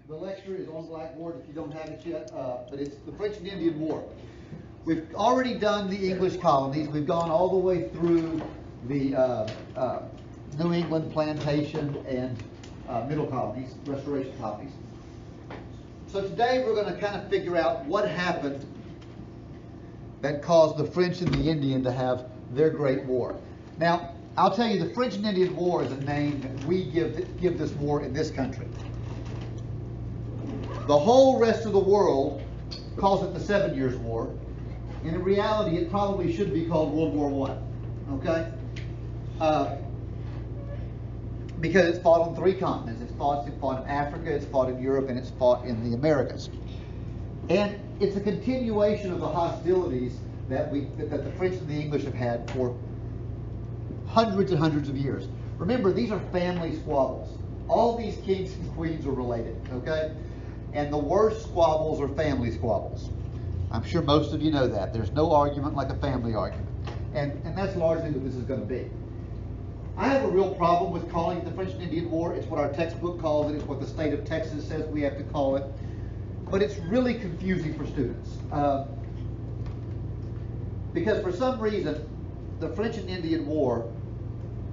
The lecture is on Blackboard if you don't have it yet, but it's the French and Indian War. We've already done the English colonies. We've gone all the way through the New England plantation and middle colonies, restoration colonies. So today we're going to kind of figure out what happened that caused the French and the Indian to have their Great War. Now, I'll tell you, the French and Indian War is a name that we give this war in this country. The whole rest of the world calls it the 7 Years' War. And in reality, it probably should be called World War I. Okay? Because it's fought on 3 continents. It's fought in Africa, it's fought in Europe, and it's fought in the Americas. And it's a continuation of the hostilities that the French and the English have had for hundreds and hundreds of years. Remember, these are family squabbles. All these kings and queens are related, okay? And the worst squabbles are family squabbles. I'm sure most of you know that. There's no argument like a family argument. And that's largely what this is going to be. I have a real problem with calling it the French and Indian War. It's what our textbook calls it. It's what the state of Texas says we have to call it. But it's really confusing for students. Because for some reason, the French and Indian War,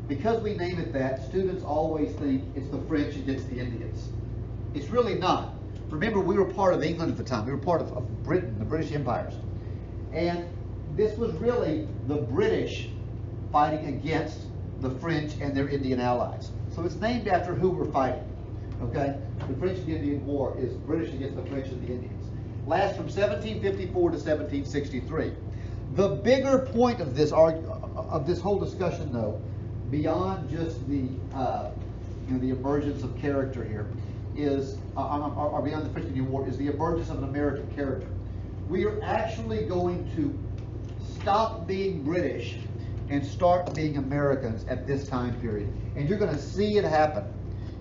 because we name it that, students always think it's the French against the Indians. It's really not. Remember, we were part of England at the time. We were part of Britain, the British empires. And this was really the British fighting against the French and their Indian allies. So it's named after who we're fighting. Okay? The French and Indian War is British against the French and the Indians. Lasts from 1754 to 1763. The bigger point of this whole discussion, though, beyond just the the emergence of character here, is or beyond the French and Indian War, is the emergence of an American character. We are actually going to stop being British and start being Americans at this time period. And you're going to see it happen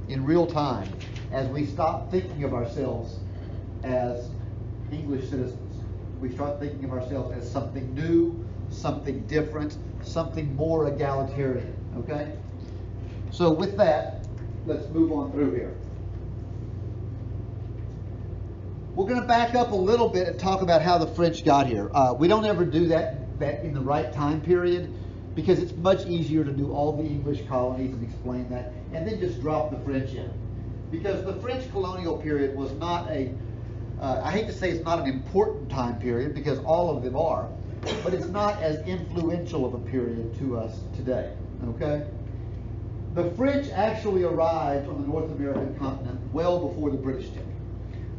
in real time as we stop thinking of ourselves as English citizens. We start thinking of ourselves as something new, something different, something more egalitarian. Okay? So with that, let's move on through here. We're going to back up a little bit and talk about how the French got here. We don't ever do that in the right time period, because it's much easier to do all the English colonies and explain that, and then just drop the French in. Because the French colonial period was not I hate to say it's not an important time period, because all of them are, but it's not as influential of a period to us today, okay? The French actually arrived on the North American continent well before the British did.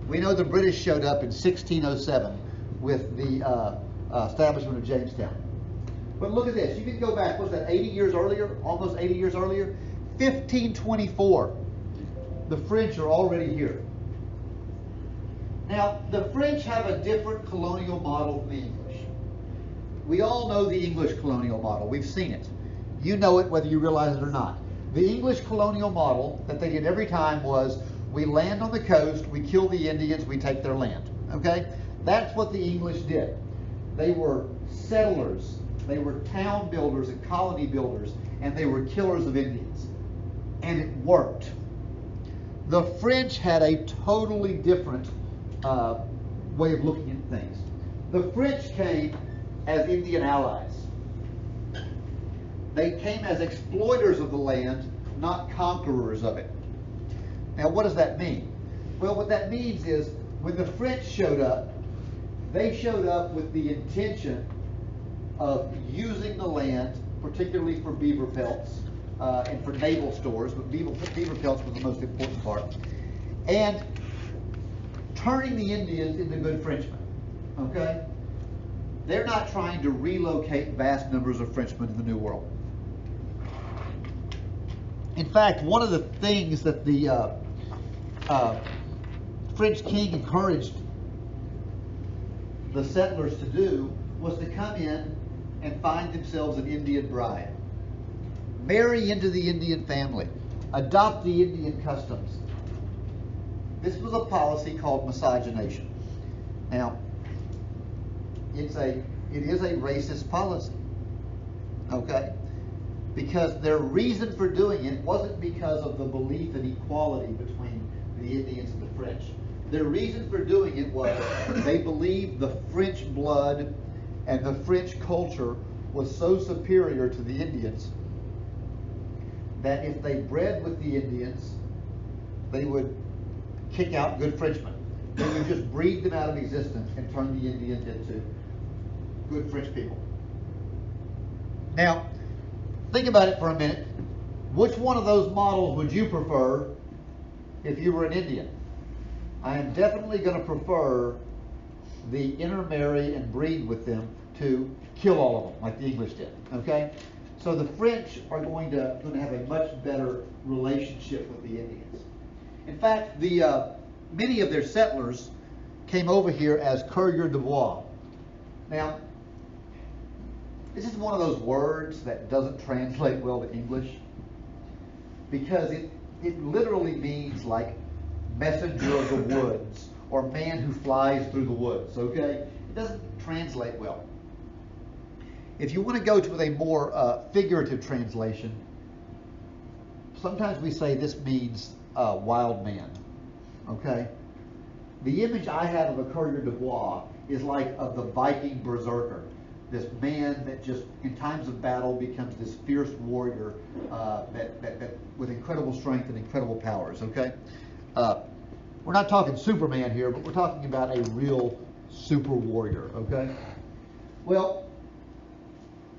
We know the British showed up in 1607 with the establishment of Jamestown. But look at this. You can go back, what's that, 80 years earlier? Almost 80 years earlier? 1524. The French are already here. Now, the French have a different colonial model than the English. We all know the English colonial model. We've seen it. You know it whether you realize it or not. The English colonial model that they did every time was, we land on the coast, we kill the Indians, we take their land. Okay? That's what the English did. They were settlers. They were town builders and colony builders, and they were killers of Indians. And it worked. The French had a totally different way of looking at things. The French came as Indian allies. They came as exploiters of the land, not conquerors of it. Now, what does that mean? Well, what that means is, when the French showed up, they showed up with the intention of using the land, particularly for beaver pelts and for naval stores, but beaver pelts was the most important part, and turning the Indians into good Frenchmen. Okay? They're not trying to relocate vast numbers of Frenchmen in the New World. In fact, one of the things that the French king encouraged the settlers to do was to come in and find themselves an Indian bride. Marry into the Indian family. Adopt the Indian customs. This was a policy called miscegenation. Now, it is a racist policy. Okay? because their reason for doing it wasn't because of the belief in equality between the Indians and the French. Their reason for doing it was they believed the French blood and the French culture was so superior to the Indians that if they bred with the Indians, they would kick out good Frenchmen. They would just breed them out of existence and turn the Indians into good French people. Now, think about it for a minute. Which one of those models would you prefer if you were an Indian? I am definitely going to prefer the intermarry and breed with them to kill all of them, like the English did. Okay? So the French are going to have a much better relationship with the Indians. In fact, many of their settlers came over here as coureurs de bois. Now, this is one of those words that doesn't translate well to English because it literally means like messenger of the woods or man who flies through the woods, okay? It doesn't translate well. If you want to go to a more figurative translation, sometimes we say this means wild man, okay? The image I have of a coureur de bois is like of the Viking berserker, this man that just in times of battle becomes this fierce warrior that with incredible strength and incredible powers, okay? We're not talking Superman here, but we're talking about a real super warrior, okay? Well,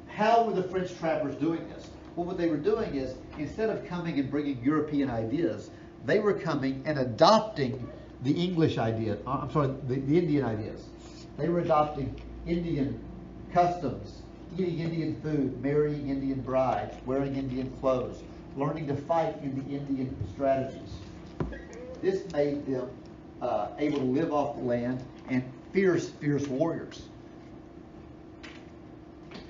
how were the French trappers doing this? Well, what they were doing is, instead of coming and bringing European ideas, they were coming and adopting the English idea, the Indian ideas. They were adopting Indian customs, eating Indian food, marrying Indian brides, wearing Indian clothes, learning to fight in the Indian strategies. This made them able to live off the land and fierce warriors.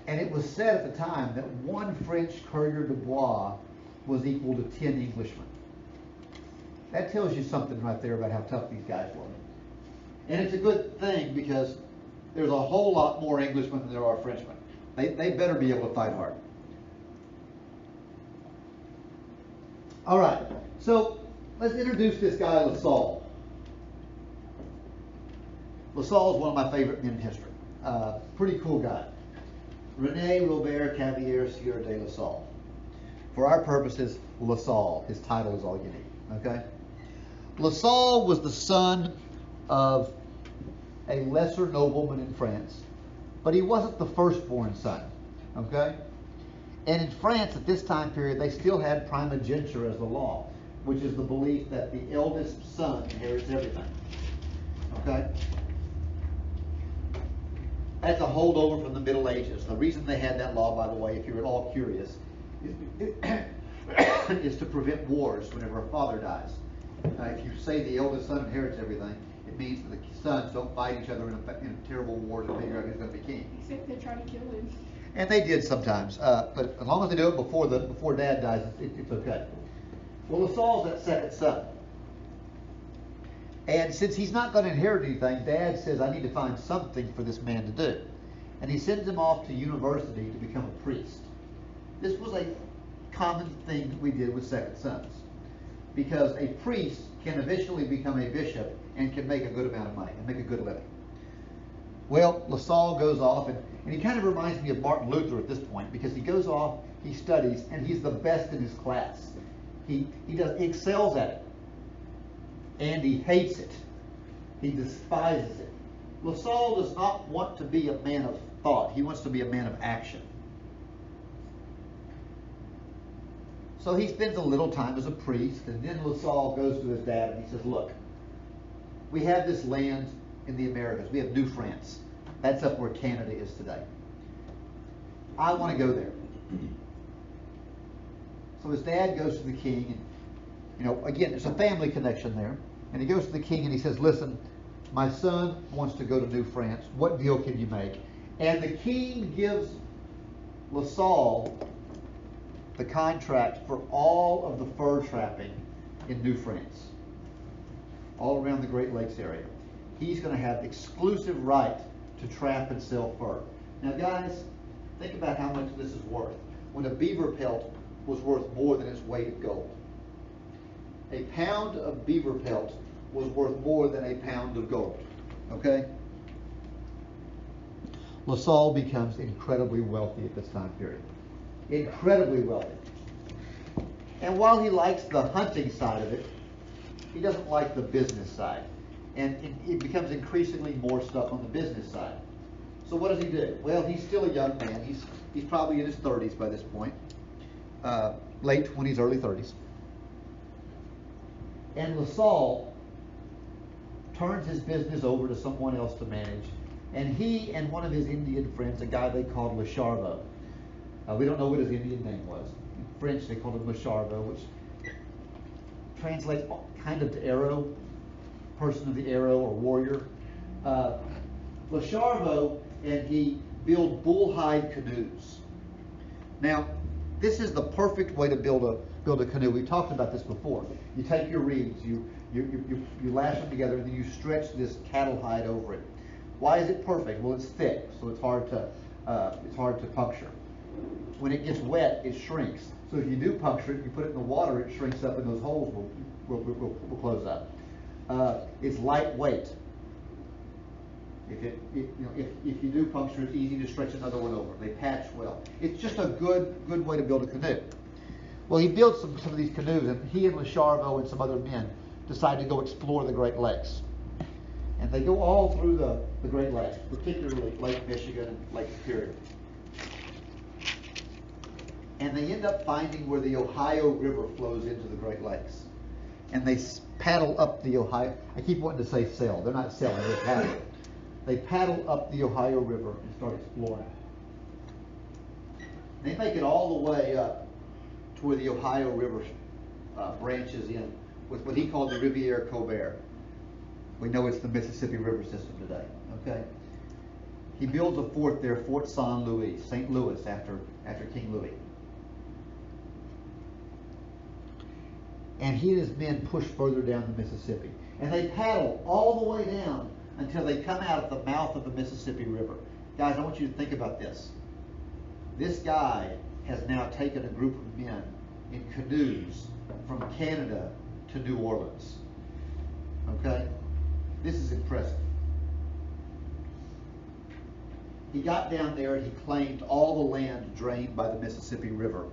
And it was said at the time that one French coureur de bois was equal to 10 Englishmen. That tells you something right there about how tough these guys were. And it's a good thing because there's a whole lot more Englishmen than there are Frenchmen. They better be able to fight hard. All right, so let's introduce this guy, La Salle. La Salle is one of my favorite men in history. Pretty cool guy. René Robert Cavalier Sieur de La Salle. For our purposes, La Salle. His title is all you need. Okay? La Salle was the son of a lesser nobleman in France, but he wasn't the firstborn son. Okay? And in France at this time period, they still had primogeniture as the law, which is the belief that the eldest son inherits everything. Okay? That's a holdover from the Middle Ages. The reason they had that law, by the way, if you're at all curious, is to prevent wars whenever a father dies. If you say the eldest son inherits everything, it means that the sons don't fight each other in a terrible war to figure out who's going to be king. Except they try to kill him. And they did sometimes, but as long as they do it before Dad dies, it's okay. Well, La Salle's that second son. And since he's not going to inherit anything, Dad says, I need to find something for this man to do. And he sends him off to university to become a priest. This was a common thing that we did with second sons. Because a priest can eventually become a bishop and can make a good amount of money and make a good living. Well, La Salle goes off, and he kind of reminds me of Martin Luther at this point, because he goes off, he studies, and he's the best in his class. He excels at it. And he hates it. He despises it. La Salle does not want to be a man of thought. He wants to be a man of action. So he spends a little time as a priest, and then La Salle goes to his dad and he says, look, we have this land in the Americas. We have New France. That's up where Canada is today. I want to go there. So his dad goes to the king, and again, there's a family connection there. And he goes to the king and he says, listen, my son wants to go to New France. What deal can you make? And the king gives La Salle the contract for all of the fur trapping in New France, all around the Great Lakes area. He's going to have exclusive right to trap and sell fur. Now guys, think about how much this is worth. when a beaver pelt was worth more than its weight of gold. A pound of beaver pelt was worth more than a pound of gold. Okay? La Salle becomes incredibly wealthy at this time period. Incredibly wealthy. And while he likes the hunting side of it, he doesn't like the business side. And it becomes increasingly more stuff on the business side. So what does he do? Well, he's still a young man. He's probably in his 30s by this point. Late 20s, early 30s. And La Salle turns his business over to someone else to manage. And he and one of his Indian friends, a guy they called Le Charveau. We don't know what his Indian name was. In French, they called him Le Charveau, which translates kind of to arrow, person of the arrow or warrior. Le Charveau and he build bullhide canoes. Now, this is the perfect way to build a canoe. We talked about this before. You take your reeds, you lash them together, and then you stretch this cattle hide over it. Why is it perfect? Well, it's thick, so it's hard to puncture. When it gets wet, it shrinks. So if you do puncture it, you put it in the water, it shrinks up, and those holes will close up. It's lightweight. If you do puncture, it's easy to stretch another one over. They patch well. It's just a good way to build a canoe. Well, he built some of these canoes, and he and Le Charveau and some other men decide to go explore the Great Lakes. And they go all through the Great Lakes, particularly Lake Michigan and Lake Superior. And they end up finding where the Ohio River flows into the Great Lakes. And they paddle up the Ohio. I keep wanting to say sail. They're not sailing, they're paddling. They paddle up the Ohio River and start exploring. They make it all the way up to where the Ohio River branches in with what he called the Rivière Colbert. We know it's the Mississippi River system today. Okay. He builds a fort there, Fort St. Louis, after King Louis. And he and his men push further down the Mississippi. And they paddle all the way down until they come out at the mouth of the Mississippi River. Guys, I want you to think about this. This guy has now taken a group of men in canoes from Canada to New Orleans. Okay? This is impressive. He got down there and he claimed all the land drained by the Mississippi River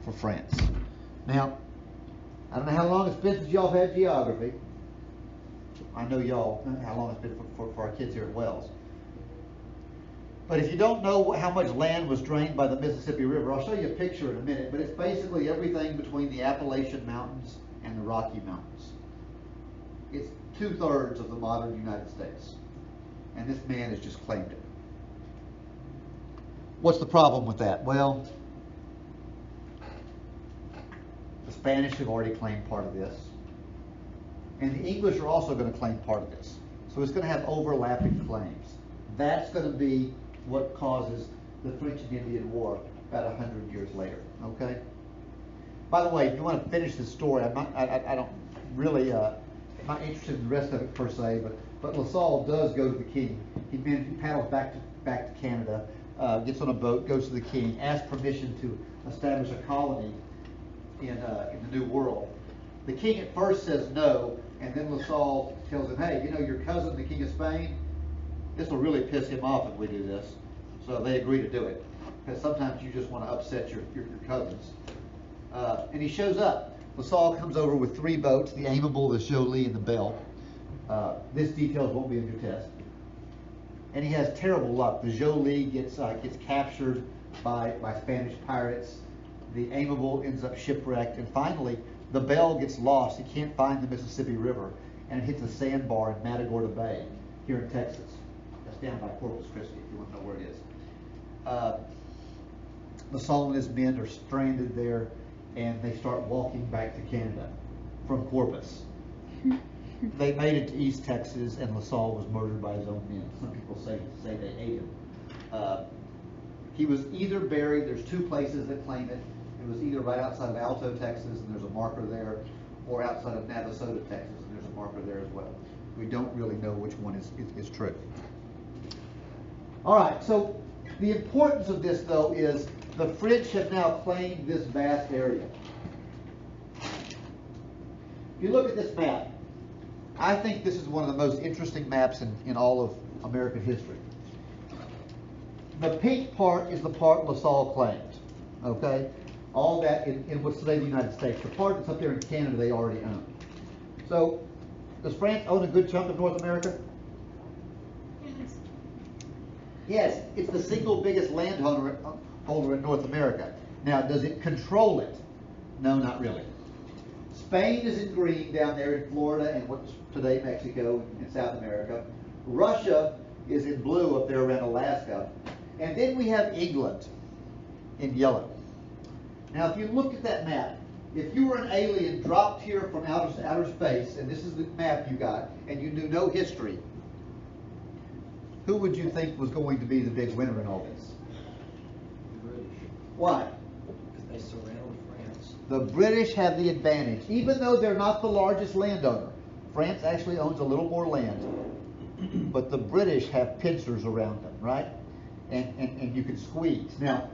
for France. Now, I don't know how long it's been since y'all have had geography. I know y'all, how long it's been for our kids here at Wells. But if you don't know how much land was drained by the Mississippi River, I'll show you a picture in a minute, but it's basically everything between the Appalachian Mountains and the Rocky Mountains. It's 2/3 of the modern United States. And this man has just claimed it. What's the problem with that? Well, the Spanish have already claimed part of this. And the English are also going to claim part of this. So it's going to have overlapping claims. That's going to be what causes the French and Indian War about 100 years later. Okay? By the way, if you want to finish this story, I don't really, I'm not interested in the rest of it per se, but La Salle does go to the king. He paddles back to Canada, gets on a boat, goes to the king, asks permission to establish a colony in the New World. The king at first says no, and then La Salle tells him, hey, your cousin, the king of Spain, this will really piss him off if we do this. So they agree to do it. Because sometimes you just want to upset your cousins. And he shows up. La Salle comes over with 3 boats, the Aimable, the Jolie, and the Belle. This details won't be in your test. And he has terrible luck. The Jolie gets captured by Spanish pirates. The Aimable ends up shipwrecked. And finally, the Belle gets lost. He can't find the Mississippi River. And it hits a sandbar in Matagorda Bay here in Texas. That's down by Corpus Christi, if you want to know where it is. La Salle and his men are stranded there, and they start walking back to Canada from Corpus. They made it to East Texas, and La Salle was murdered by his own men. Some people say they ate him. He was either buried, there's 2 places that claim it. It was either right outside of Alto, Texas, and there's a marker there, or outside of Navasota, Texas, and there's a marker there as well. We don't really know which one is true. All right, so the importance of this, though, is The French have now claimed this vast area. If you look at this map, I think this is one of the most interesting maps in all of American history. The pink part is the part LaSalle claimed, okay? All that in what's today the United States. The part that's up there in Canada they already own. So, does France own a good chunk of North America? Yes, it's the single biggest landholder in North America. Now, does it control it? No, not really. Spain is in green down there in Florida and what's today Mexico and South America. Russia is in blue up there around Alaska. And then we have England in yellow. Now, if you look at that map, if you were an alien dropped here from outer space, and this is the map you got, and you knew no history, who would you think was going to be the big winner in all this? The British. Why? Because they surround France. The British have the advantage. Even though they're not the largest landowner, France actually owns a little more land, but the British have pincers around them, right? And you can squeeze. Now,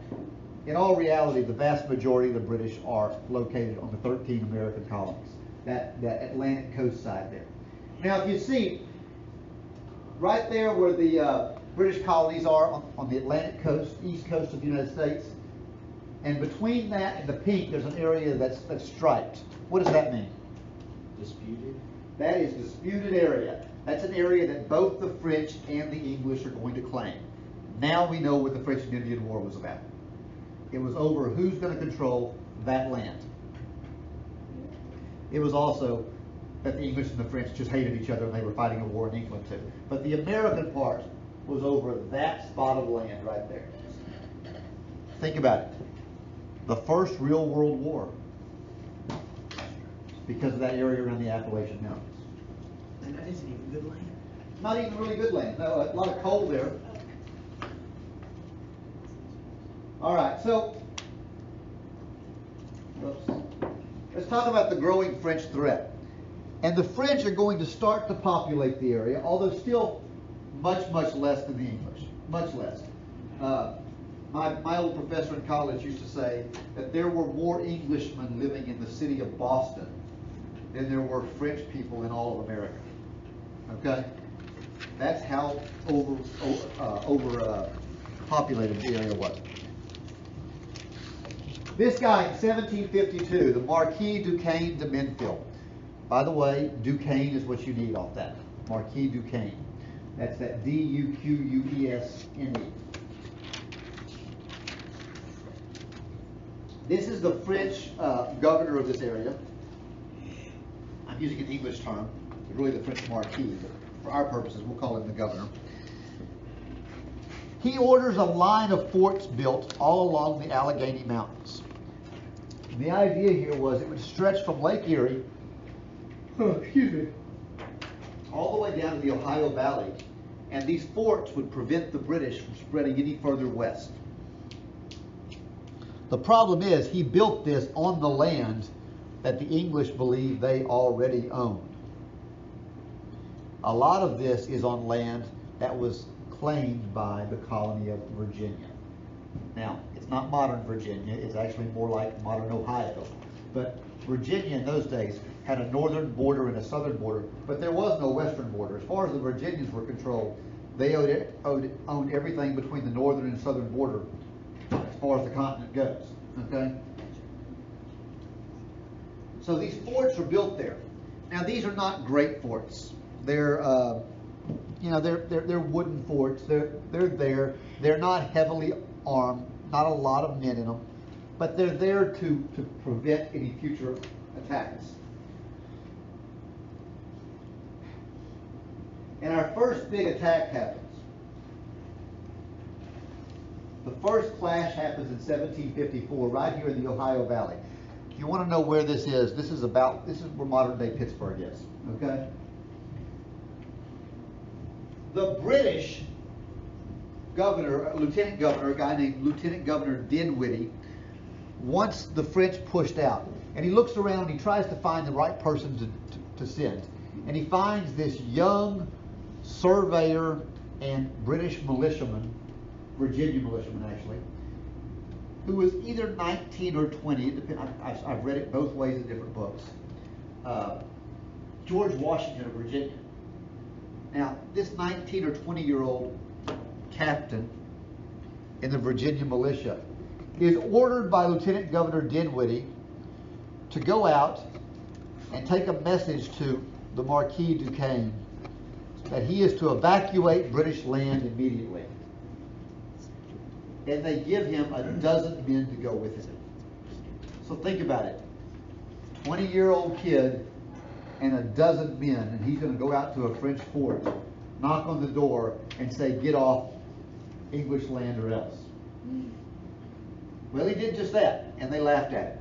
in all reality, the vast majority of the British are located on the 13 American colonies, that Atlantic coast side there. Now, if you see, right there where the British colonies are on the Atlantic coast, east coast of the United States, and between that and the pink, there's an area that's striped. What does that mean? Disputed? That is disputed area. That's an area that both the French and the English are going to claim. Now we know what the French and Indian War was about. It was over who's going to control that land. It was also that the English and the French just hated each other and they were fighting a war in England too. But the American part was over that spot of land right there. Think about it. The first real world war, because of that area around the Appalachian Mountains. And that isn't even good land. Not even really good land. No, a lot of coal there. All right, so let's talk about the growing French threat. And the French are going to start to populate the area, although still much, much less than the English. Much less. My old professor in college used to say that there were more Englishmen living in the city of Boston than there were French people in all of America. Okay? That's how populated the area was. This guy in 1752, the Marquis Duquesne de Menfil. By the way, Duquesne is what you need off that. Marquis Duquesne. That's that D-U-Q-U-E-S-N-E. This is the French governor of this area. I'm using an English term. It's really the French Marquis, but for our purposes, we'll call him the governor. He orders a line of forts built all along the Allegheny Mountains. And the idea here was it would stretch from Lake Erie, all the way down to the Ohio Valley, and these forts would prevent the British from spreading any further west. The problem is he built this on the land that the English believed they already owned. A lot of this is on land that was claimed by the colony of Virginia. Now, it's not modern Virginia, it's actually more like modern Ohio. But Virginia in those days had a northern border and a southern border, but there was no western border. As far as the Virginians were controlled, they owned everything between the northern and southern border as far as the continent goes. Okay? So these forts are built there. Now these are not great forts. They're they're wooden forts. They're there. They're not heavily armed. Not a lot of men in them, but they're there to prevent any future attacks. And our first big attack happens. The first clash happens in 1754, right here in the Ohio Valley. If you want to know where this is where modern day Pittsburgh is. Okay? The British governor, lieutenant governor, a guy named Lieutenant Governor Dinwiddie, wants the French pushed out. And he looks around and he tries to find the right person to send. And he finds this young surveyor and British militiaman, Virginia militiaman actually, who was either 19 or 20, I've read it both ways in different books, George Washington of Virginia. Now, this 19 or 20-year-old captain in the Virginia militia is ordered by Lieutenant Governor Dinwiddie to go out and take a message to the Marquis Duquesne that he is to evacuate British land immediately. And they give him a dozen men to go with him. So think about it. 20-year-old kid and a dozen men, and he's going to go out to a French fort, knock on the door, and say, "Get off English land or else." Well, he did just that, and they laughed at him.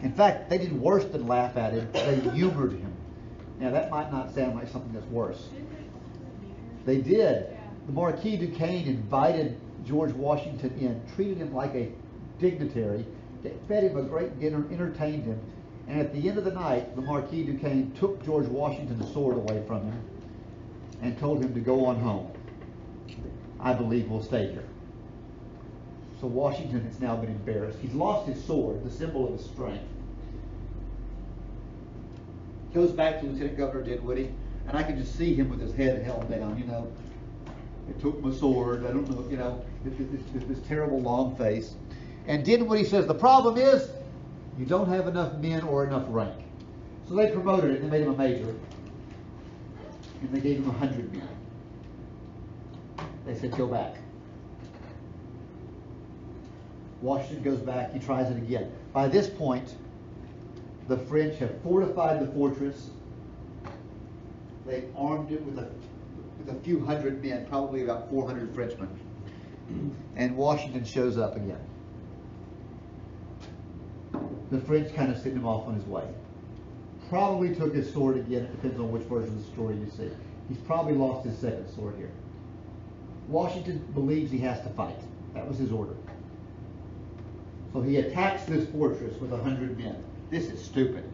In fact, they did worse than laugh at him. They humored him. Now, that might not sound like something that's worse. They did. The Marquis Duquesne invited George Washington in, treated him like a dignitary, fed him a great dinner, entertained him, and at the end of the night, the Marquis Duquesne took George Washington's sword away from him and told him to go on home. "I believe we'll stay here." So Washington has now been embarrassed. He's lost his sword, the symbol of his strength. Goes back to Lieutenant Governor Dinwiddie, and I can just see him with his head held down, you know. "They took my sword, I don't know," you know, this terrible long face. And Dinwiddie says, "The problem is, you don't have enough men or enough rank." So they promoted it, and they made him a major. And they gave him 100 men. They said, "Go back." Washington goes back, he tries it again. By this point, the French have fortified the fortress. They've armed it with a few hundred men, probably about 400 Frenchmen. And Washington shows up again. The French kind of send him off on his way. Probably took his sword again. It depends on which version of the story you see. He's probably lost his second sword here. Washington believes he has to fight. That was his order. So he attacks this fortress with 100 men. This is stupid.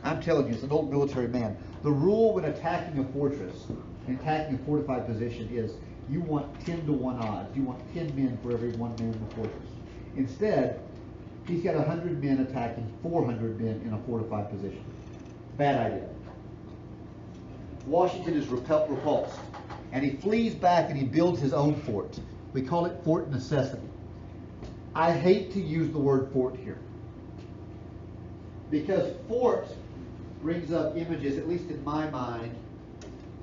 I'm telling you, as an old military man, the rule when attacking a fortress, and attacking a fortified position, is you want 10-to-1 odds. You want 10 men for every 1 man in the fortress. Instead, he's got 100 men attacking 400 men in a fortified position. Bad idea. Washington is repulsed, and he flees back and he builds his own fort. We call it Fort Necessity. I hate to use the word fort here, because fort brings up images, at least in my mind,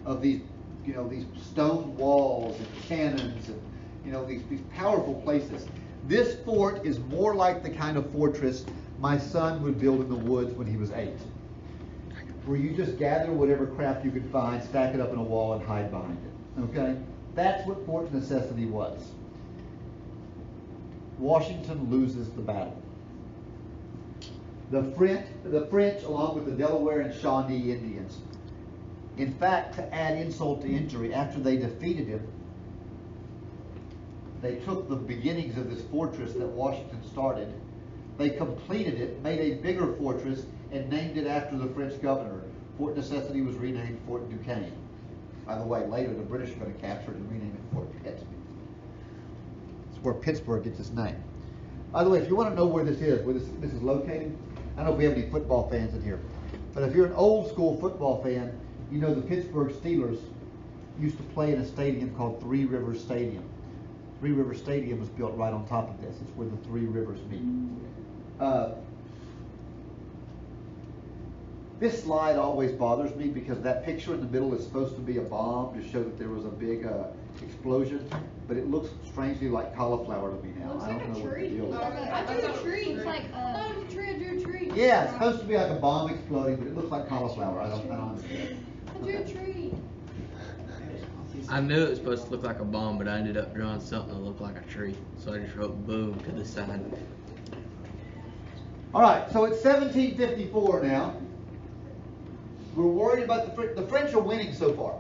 of these, you know, these stone walls and cannons and, you know, these powerful places. This fort is more like the kind of fortress my son would build in the woods when he was 8, where you just gather whatever crap you could find, stack it up in a wall, and hide behind it. Okay? That's what Fort Necessity was. Washington loses the battle. The French, along with the Delaware and Shawnee Indians, in fact, to add insult to injury, after they defeated him, they took the beginnings of this fortress that Washington started, they completed it, made a bigger fortress, and named it after the French governor. Fort Necessity was renamed Fort Duquesne. By the way, later the British are going to capture it and rename it Fort Pitt. It's where Pittsburgh gets its name. By the way, if you want to know where this is located, I don't know if we have any football fans in here, but if you're an old school football fan, you know the Pittsburgh Steelers used to play in a stadium called Three Rivers Stadium. Three Rivers Stadium was built right on top of this. It's where the three rivers meet. This slide always bothers me because that picture in the middle is supposed to be a bomb to show that there was a big explosion, but it looks strangely like cauliflower to me now. Looks I don't know what the deal is. I drew a tree. It's like I drew a tree. Yeah, it's supposed to be like a bomb exploding, but it looks like cauliflower. I don't understand. I drew a tree. I knew it was supposed to look like a bomb, but I ended up drawing something that looked like a tree. So I just wrote boom to the side. All right, so it's 1754 now. We're worried about the French are winning so far.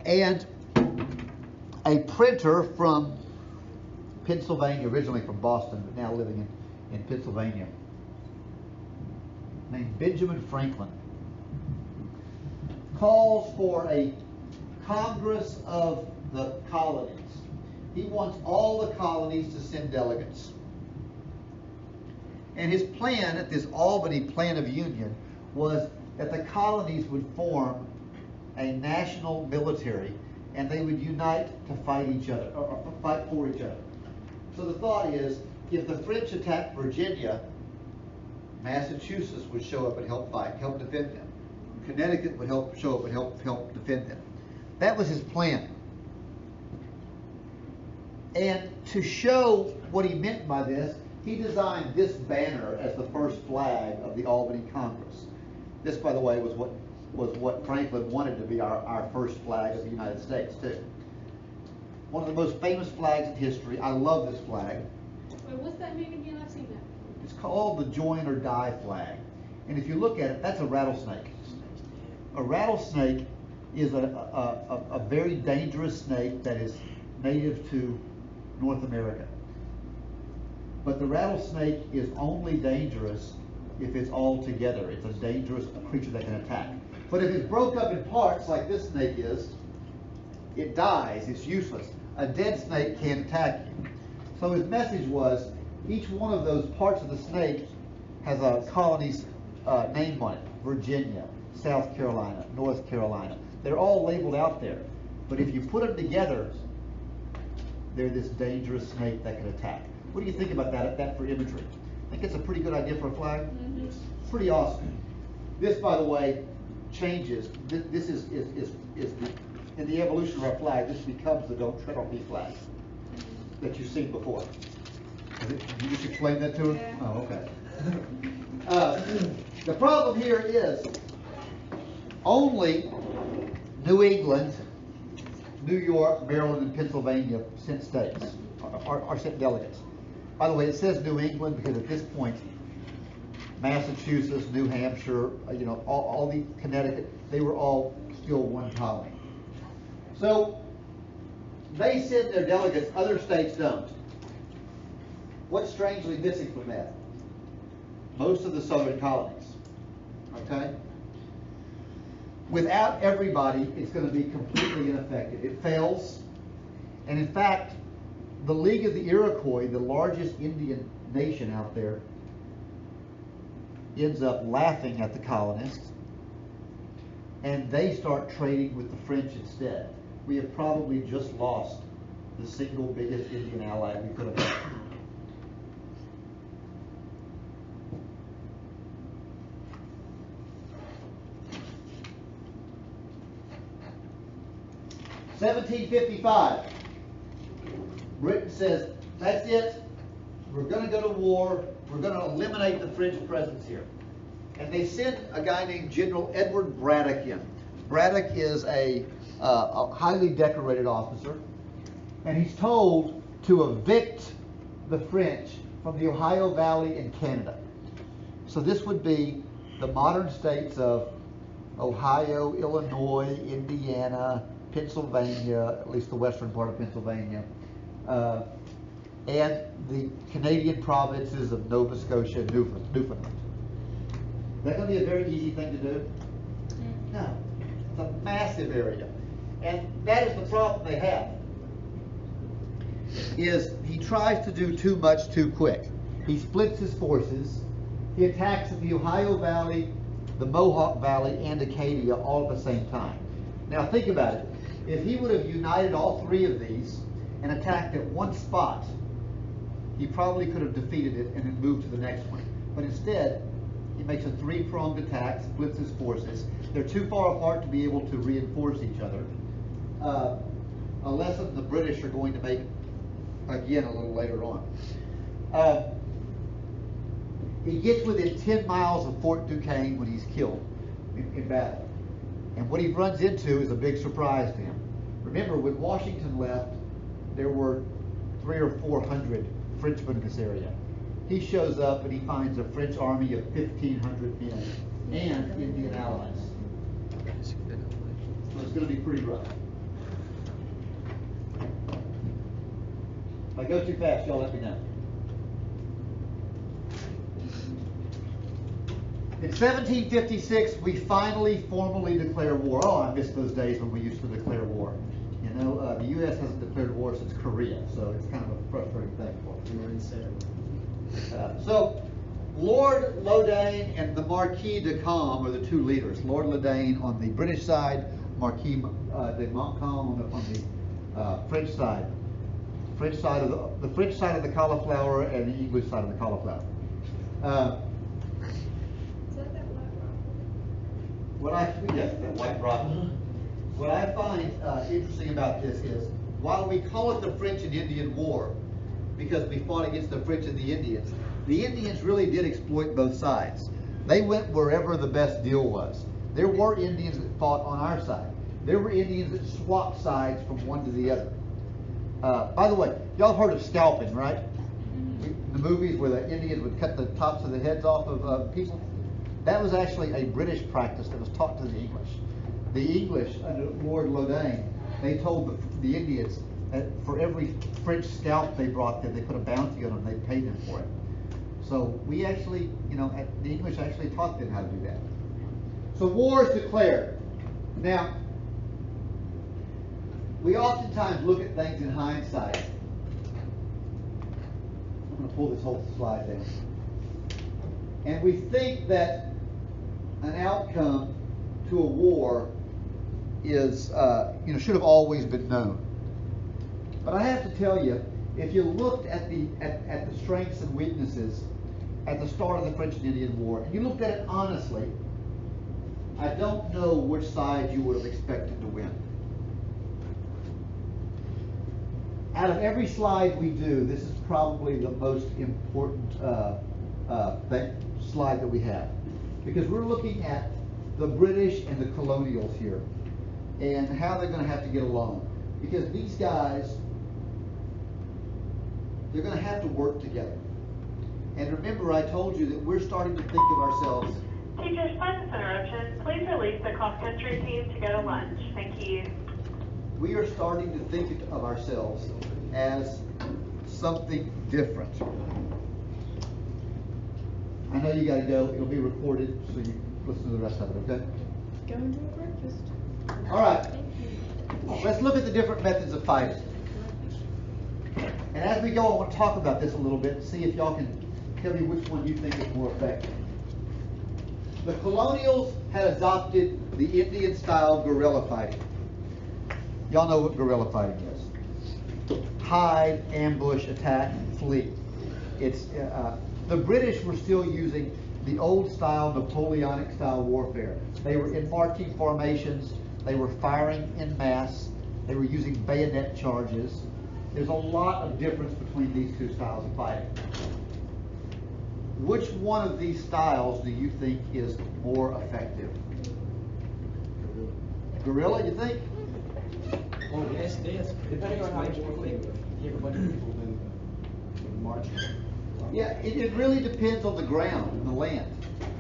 And a printer from Pennsylvania, originally from Boston, but now living in Pennsylvania, named Benjamin Franklin, calls for a Congress of the colonies. He wants all the colonies to send delegates. And his plan at this Albany Plan of Union was that the colonies would form a national military and they would unite to fight each other, or fight for each other. So the thought is, if the French attacked Virginia, Massachusetts would show up and help fight, help defend them. Connecticut would show up and help defend them. That was his plan. And to show what he meant by this, he designed this banner as the first flag of the Albany Congress. This, by the way, was what Franklin wanted to be our first flag of the United States, too. One of the most famous flags in history. I love this flag. Wait, what's that mean again? I've seen that. It's called the Join or Die flag. And if you look at it, that's a rattlesnake. A rattlesnake is a very dangerous snake that is native to North America. But the rattlesnake is only dangerous if it's all together. It's a dangerous creature that can attack. But if it's broke up in parts like this snake is, it dies, it's useless. A dead snake can't attack you. So his message was, each one of those parts of the snake has a colony's name on it. Virginia, South Carolina, North Carolina. They're all labeled out there. But if you put them together, they're this dangerous snake that can attack. What do you think about that for imagery? I think it's a pretty good idea for a flag. Mm-hmm. It's pretty awesome. This, by the way, changes. This is in the evolution of our flag, this becomes the Don't Tread on Me flag that you've seen before. Did you just explain that to her? Yeah. Oh, okay. The problem here is only New England, New York, Maryland, and Pennsylvania sent states, are sent delegates. By the way, it says New England because at this point, Massachusetts, New Hampshire, all the Connecticut, they were all still one colony. So they send their delegates, other states don't. What's strangely missing from that? Most of the southern colonies. Okay? Without everybody, it's going to be completely ineffective. It fails. And in fact, the League of the Iroquois, the largest Indian nation out there, ends up laughing at the colonists, and they start trading with the French instead. We have probably just lost the single biggest Indian ally we could have had. (1755). Britain says, that's it. We're going to go to war. We're going to eliminate the French presence here. And they send a guy named General Edward Braddock in. Braddock is a highly decorated officer. And he's told to evict the French from the Ohio Valley in Canada. So this would be the modern states of Ohio, Illinois, Indiana, Pennsylvania, at least the western part of Pennsylvania, and the Canadian provinces of Nova Scotia and Newfoundland. Is that going to be a very easy thing to do? No. It's a massive area. And that is the problem they have, is he tries to do too much too quick. He splits his forces. He attacks the Ohio Valley, the Mohawk Valley, and Acadia all at the same time. Now think about it. If he would have united all three of these and attacked at one spot, he probably could have defeated it and then moved to the next one. But instead, he makes a three-pronged attack, splits his forces. They're too far apart to be able to reinforce each other. A lesson the British are going to make again a little later on. He gets within 10 miles of Fort Duquesne when he's killed in battle. And what he runs into is a big surprise to him. Remember, when Washington left, there were 300 or 400 Frenchmen in this area. He shows up and he finds a French army of 1,500 men and Indian allies. So it's going to be pretty rough. If I go too fast, y'all let me know. In 1756, we finally formally declare war. Oh, I miss those days when we used to declare war. The U.S. hasn't declared war since Korea, so it's kind of a frustrating thing for us. We were in seven. So, Lord Lodane and the Marquis de Camp are the two leaders. Lord Lodane on the British side, Marquis de Montcalm on the French side. French side of the French side of the cauliflower and the English side of the cauliflower. Is that white Yes, that white rock. What I find interesting about this is, while we call it the French and Indian War, because we fought against the French and the Indians really did exploit both sides. They went wherever the best deal was. There were Indians that fought on our side. There were Indians that swapped sides from one to the other. By the way, y'all heard of scalping, right? The movies where the Indians would cut the tops of the heads off of people. That was actually a British practice that was taught to the English. The English, under Lord Lodane, they told the Indians that for every French scalp they brought them, they put a bounty on them, they paid them for it. So we actually, the English actually taught them how to do that. So war is declared. Now, we oftentimes look at things in hindsight. I'm going to pull this whole slide down. And we think that an outcome to a war is, should have always been known. But I have to tell you, if you looked at the strengths and weaknesses at the start of the French and Indian War, and you looked at it honestly, I don't know which side you would have expected to win. Out of every slide we do, this is probably the most important slide that we have, because we're looking at the British and the Colonials here and how they're going to have to get along, because these guys, they're going to have to work together. And remember, I told you that we're starting to think of ourselves. Teachers, pardon this interruption. Please release the cross-country team to go to lunch. Thank you. We are starting to think of ourselves as something different. I know you got to go. It'll be recorded, so you can listen to the rest of it, okay? Go and do a breakfast. All right. Thank you. Let's look at the different methods of fighting. And as we go, I want to talk about this a little bit and see if y'all can tell me which one you think is more effective. The Colonials had adopted the Indian-style guerrilla fighting. Y'all know what guerrilla fighting is. Hide, ambush, attack, flee. It's the British were still using the old-style Napoleonic-style warfare. They were in marching formations. They were firing en masse. They were using bayonet charges. There's a lot of difference between these two styles of fighting. Which one of these styles do you think is more effective? Guerrilla, you think? Well, yes, it is. Depending on how much people think, you have a bunch of people then marching. Yeah, it really depends on the ground and the land.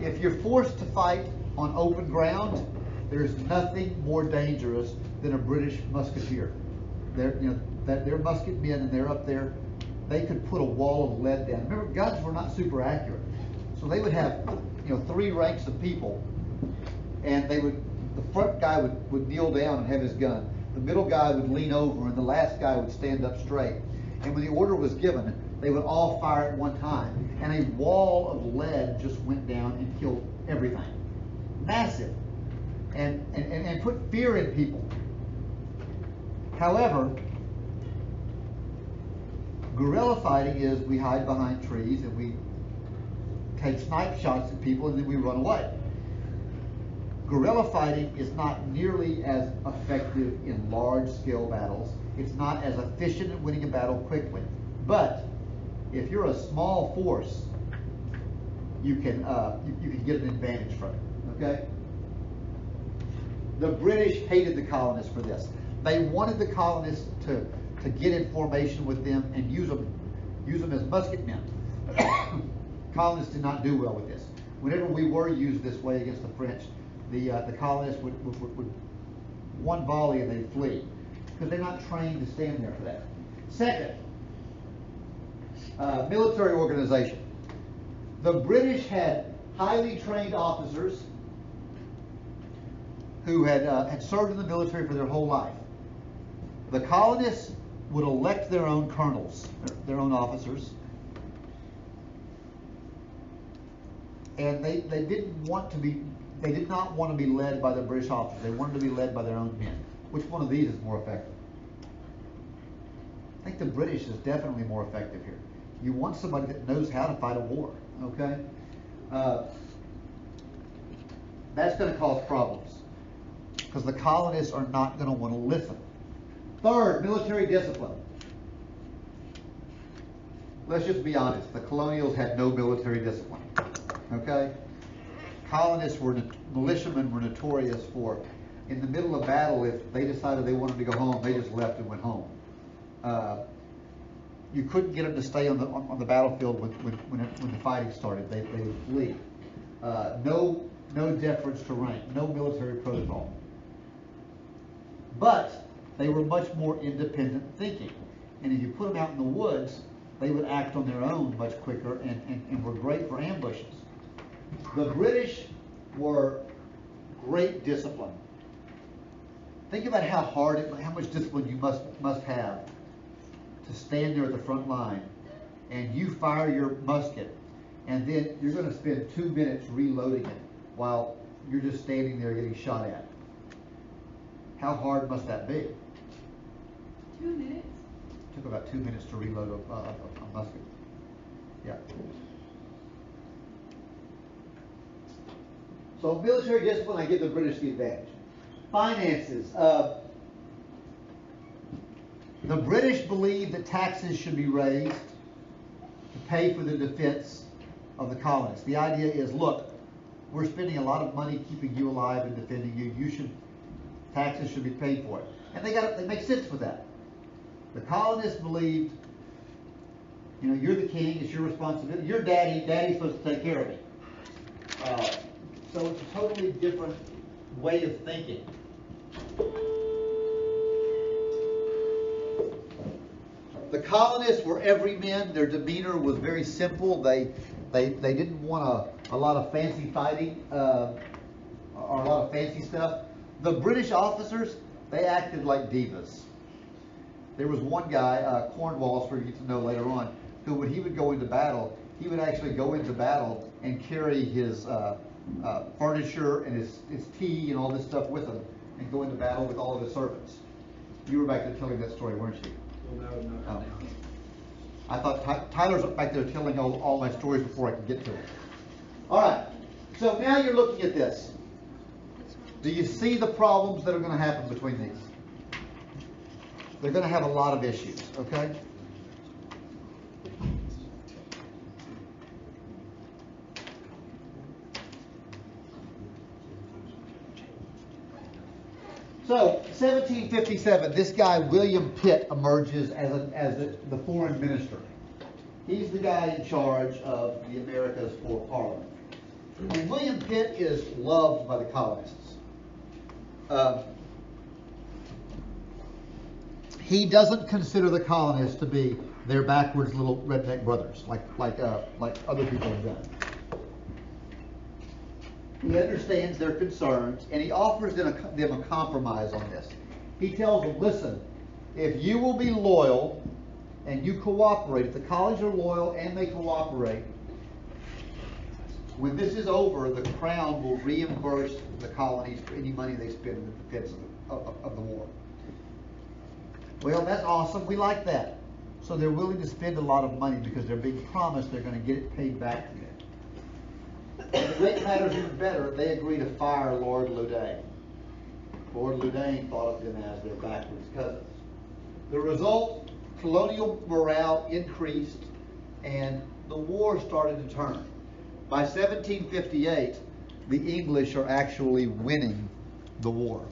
If you're forced to fight on open ground, there's nothing more dangerous than a British musketeer. They're musket men and they're up there. They could put a wall of lead down. Remember, guns were not super accurate, so they would have 3 ranks of people, and the front guy would kneel down and have his gun. The middle guy would lean over, and the last guy would stand up straight. And when the order was given, they would all fire at one time, and a wall of lead just went down and killed everything. Massive, and put fear in people. However, guerrilla fighting is we hide behind trees and we take snipe shots at people and then we run away. Guerrilla fighting is not nearly as effective in large-scale battles. It's not as efficient at winning a battle quickly. But if you're a small force, you can get an advantage from it. Okay? The British hated the colonists for this. They wanted the colonists to get in formation with them and use them as musket men. Colonists did not do well with this. Whenever we were used this way against the French, the colonists would one volley and they'd flee because they're not trained to stand there for that. Second, military organization. The British had highly trained officers who had served in the military for their whole life. The colonists would elect their own colonels, their own officers, and they did not want to be led by the British officers. They wanted to be led by their own men. Which one of these is more effective? I think the British is definitely more effective here. You want somebody that knows how to fight a war, okay? That's going to cause problems because the colonists are not going to want to listen. Third, military discipline. Let's just be honest. The colonials had no military discipline, okay? Colonists militiamen were notorious for, in the middle of battle, if they decided they wanted to go home, they just left and went home. You couldn't get them to stay on the battlefield when the fighting started. They would flee. No deference to rank, no military protocol. But they were much more independent thinking. And if you put them out in the woods, they would act on their own much quicker and were great for ambushes. The British were great discipline. Think about how much discipline you must have to stand there at the front line and you fire your musket and then you're going to spend 2 minutes reloading it while you're just standing there getting shot at. How hard must that be? 2 minutes? It took about 2 minutes to reload a musket. Yeah. So military discipline, I give the British the advantage. Finances. The British believed that taxes should be raised to pay for the defense of the colonists. The idea is, look, we're spending a lot of money keeping you alive and defending you. Taxes should be paid for it. And they make sense with that. The colonists believed, you're the king, it's your responsibility. You're daddy's supposed to take care of me. So it's a totally different way of thinking. The colonists were everymen. Their demeanor was very simple. They didn't want a lot of fancy fighting or a lot of fancy stuff. The British officers, they acted like divas. There was one guy, Cornwallis, we're going to get to know later on, who when he would go into battle, he would actually go into battle and carry his furniture and his tea and all this stuff with him and go into battle with all of his servants. You were back there telling that story, weren't you? No. I thought Tyler's back there telling all my stories before I could get to it. All right, so now you're looking at this. Do you see the problems that are going to happen between these? They're going to have a lot of issues, okay? So, 1757, this guy, William Pitt, emerges as the foreign minister. He's the guy in charge of the Americas for Parliament. And William Pitt is loved by the colonists. He doesn't consider the colonists to be their backwards little redneck brothers, like other people have done. He understands their concerns, and he offers them a compromise on this. He tells them, listen, if you will be loyal and you cooperate, if the colonies are loyal and they cooperate, when this is over, the Crown will reimburse the colonies for any money they spend in the defense of the war. Well, that's awesome. We like that. So they're willing to spend a lot of money because they're being promised they're going to get it paid back to them. And to make matters even better, they agree to fire Lord Loudoun. Lord Loudoun thought of them as their backwards cousins. The result, colonial morale increased and the war started to turn. By 1758, the English are actually winning the war.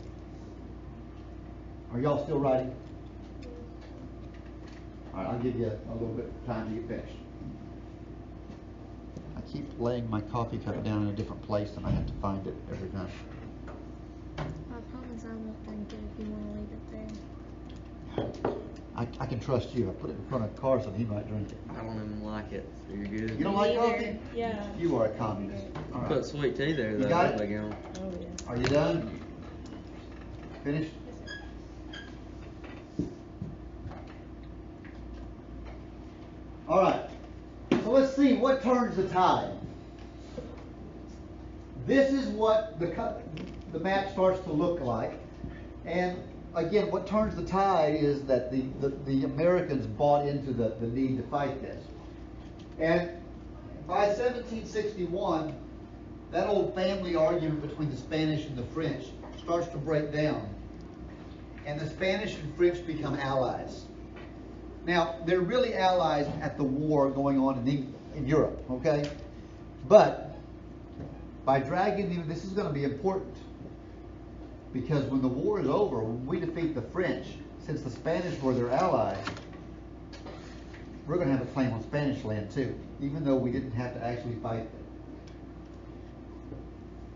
Are y'all still writing? All right, I'll give you a little bit of time to get finished. I keep laying my coffee cup down in a different place and I have to find it every time. I promise I won't drink it if you want to leave it there. I can trust you. I put it in front of Carson, he might drink it. I don't even like it, so you're good. You don't like coffee? Yeah. You are a communist. All Put right. sweet tea there, though. You got it? Like, you know. Oh, yeah. Are you done? Finished? All right, so let's see what turns the tide. This is what the map starts to look like. And again, what turns the tide is that the Americans bought into the need to fight this. And by 1761, that old family argument between the Spanish and the French starts to break down. And the Spanish and French become allies. Now, they're really allies at the war going on in Europe, okay? But by dragging them, this is going to be important. Because when the war is over, when we defeat the French, since the Spanish were their allies, we're going to have a claim on Spanish land too, even though we didn't have to actually fight them.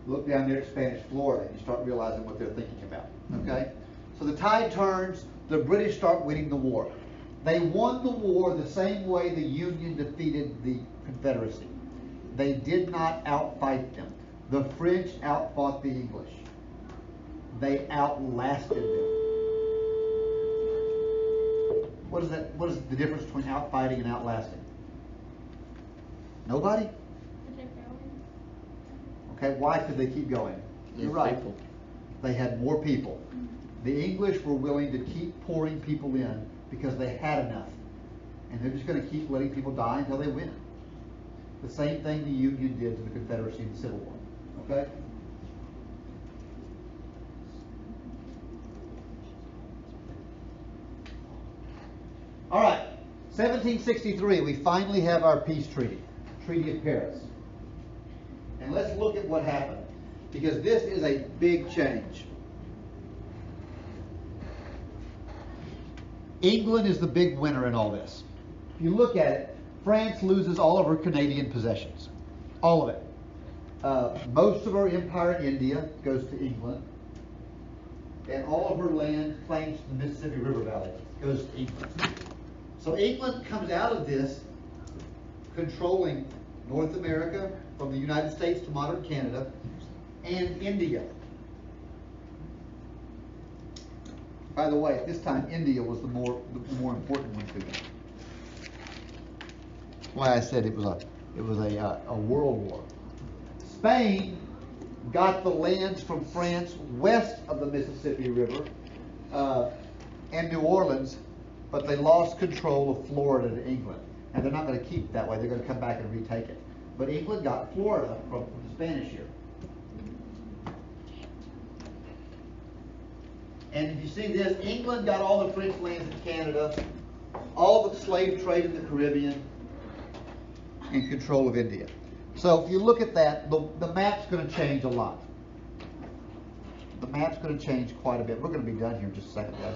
Look down there at Spanish Florida, and you start realizing what they're thinking about, okay? So the tide turns, the British start winning the war. They won the war the same way the Union defeated the Confederacy. They did not outfight them. The French outfought the English. They outlasted them. What is that? What is the difference between outfighting and outlasting? Nobody? Okay, why could they keep going? You're right. People. They had more people. The English were willing to keep pouring people in because they had enough. And they're just going to keep letting people die until they win. The same thing the Union did to the Confederacy in the Civil War. Okay? All right, 1763, we finally have our peace treaty, Treaty of Paris. And let's look at what happened, because this is a big change. England is the big winner in all this. If you look at it, France loses all of her Canadian possessions. All of it. Most of her empire in India goes to England. And all of her land claims to the Mississippi River Valley goes to England. So England comes out of this controlling North America from the United States to modern Canada and India. By the way, at this time India was the more important one to them. Why I said it was a world war. Spain got the lands from France west of the Mississippi River and New Orleans, but they lost control of Florida to England. And they're not going to keep it that way. They're going to come back and retake it. But England got Florida from the Spanish here. And if you see this, England got all the French lands in Canada, all the slave trade in the Caribbean, and control of India. So if you look at that, the map's going to change a lot. The map's going to change quite a bit. We're going to be done here in just a second, guys.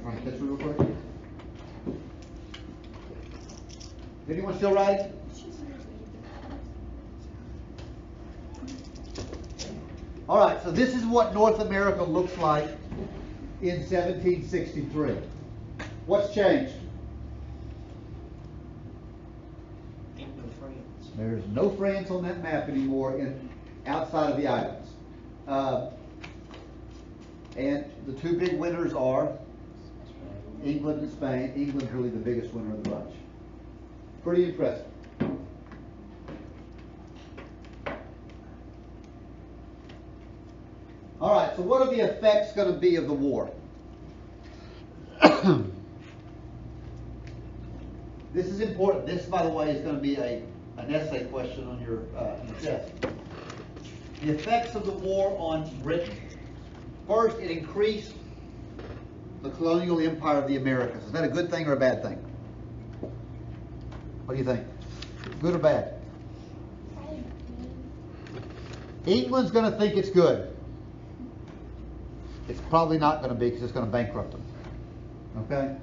Want to catch me real quick? Is anyone still writing? All right, so this is what North America looks like in 1763. What's changed? Ain't no France. There's no France on that map anymore outside of the islands. And the two big winners are England and Spain. England's really the biggest winner of the bunch. Pretty impressive. All right, so what are the effects going to be of the war? This is important. This, by the way, is going to be an essay question on your test. The effects of the war on Britain. First, it increased the colonial empire of the Americas. Is that a good thing or a bad thing? What do you think? Good or bad? England's going to think it's good. It's probably not going to be because it's going to bankrupt them. Okay?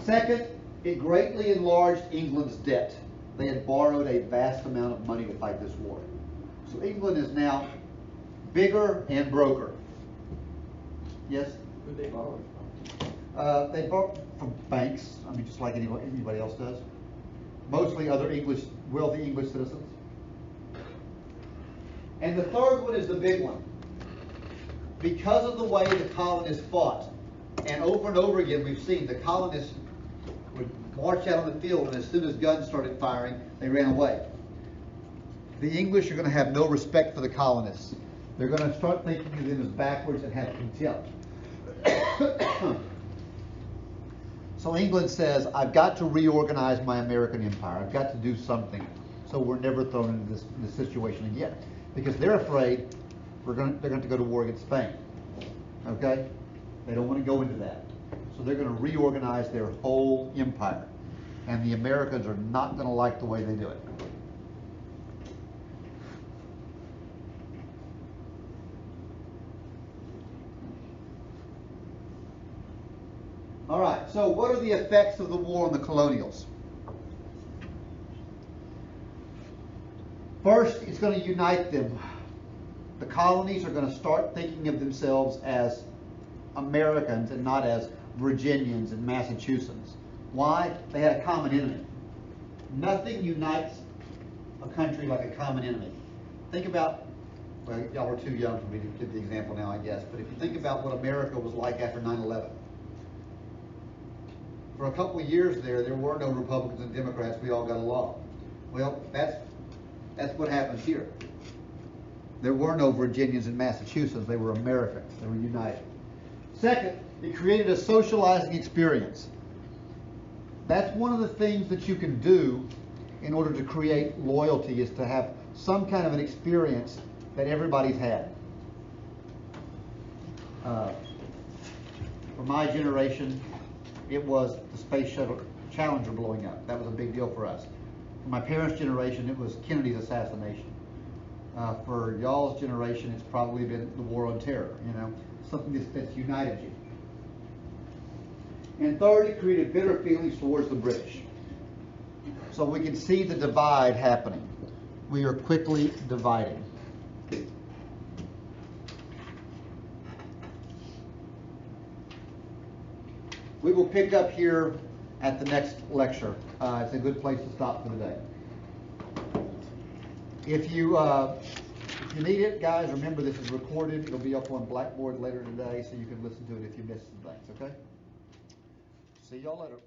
Second, it greatly enlarged England's debt. They had borrowed a vast amount of money to fight this war. So England is now bigger and broker. Yes? Who they borrow from? They borrow from banks. I mean, just like anybody else does. Mostly other wealthy English citizens. And the third one is the big one. Because of the way the colonists fought, And over again, we've seen the colonists would march out on the field, and as soon as guns started firing, they ran away. The English are going to have no respect for the colonists. They're going to start thinking of them as backwards and have contempt. So England says, I've got to reorganize my American empire. I've got to do something so we're never thrown into this situation again. Because they're afraid they're going to go to war against Spain. Okay? They don't want to go into that. So they're going to reorganize their whole empire. And the Americans are not going to like the way they do it. All right, so what are the effects of the war on the colonials? First, it's going to unite them. The colonies are going to start thinking of themselves as Americans and not as Virginians and Massachusetts. Why? They had a common enemy. Nothing unites a country like a common enemy. Think about, well, y'all were too young for me to give the example now, I guess, but if you think about what America was like after 9/11. For a couple of years there were no Republicans and Democrats. We all got along. Well, that's what happens here. There were no Virginians and Massachusetts. They were Americans. They were united. Second, it created a socializing experience. That's one of the things that you can do in order to create loyalty, is to have some kind of an experience that everybody's had. For my generation, it was the Space Shuttle Challenger blowing up. That was a big deal for us. For my parents' generation, it was Kennedy's assassination. For y'all's generation, it's probably been the War on Terror, something that's united you. And third, it created bitter feelings towards the British. So we can see the divide happening. We are quickly dividing. We will pick up here at the next lecture. It's a good place to stop for today. If you need it, guys, remember this is recorded. It'll be up on Blackboard later today, so you can listen to it if you missed some things, okay? See y'all later.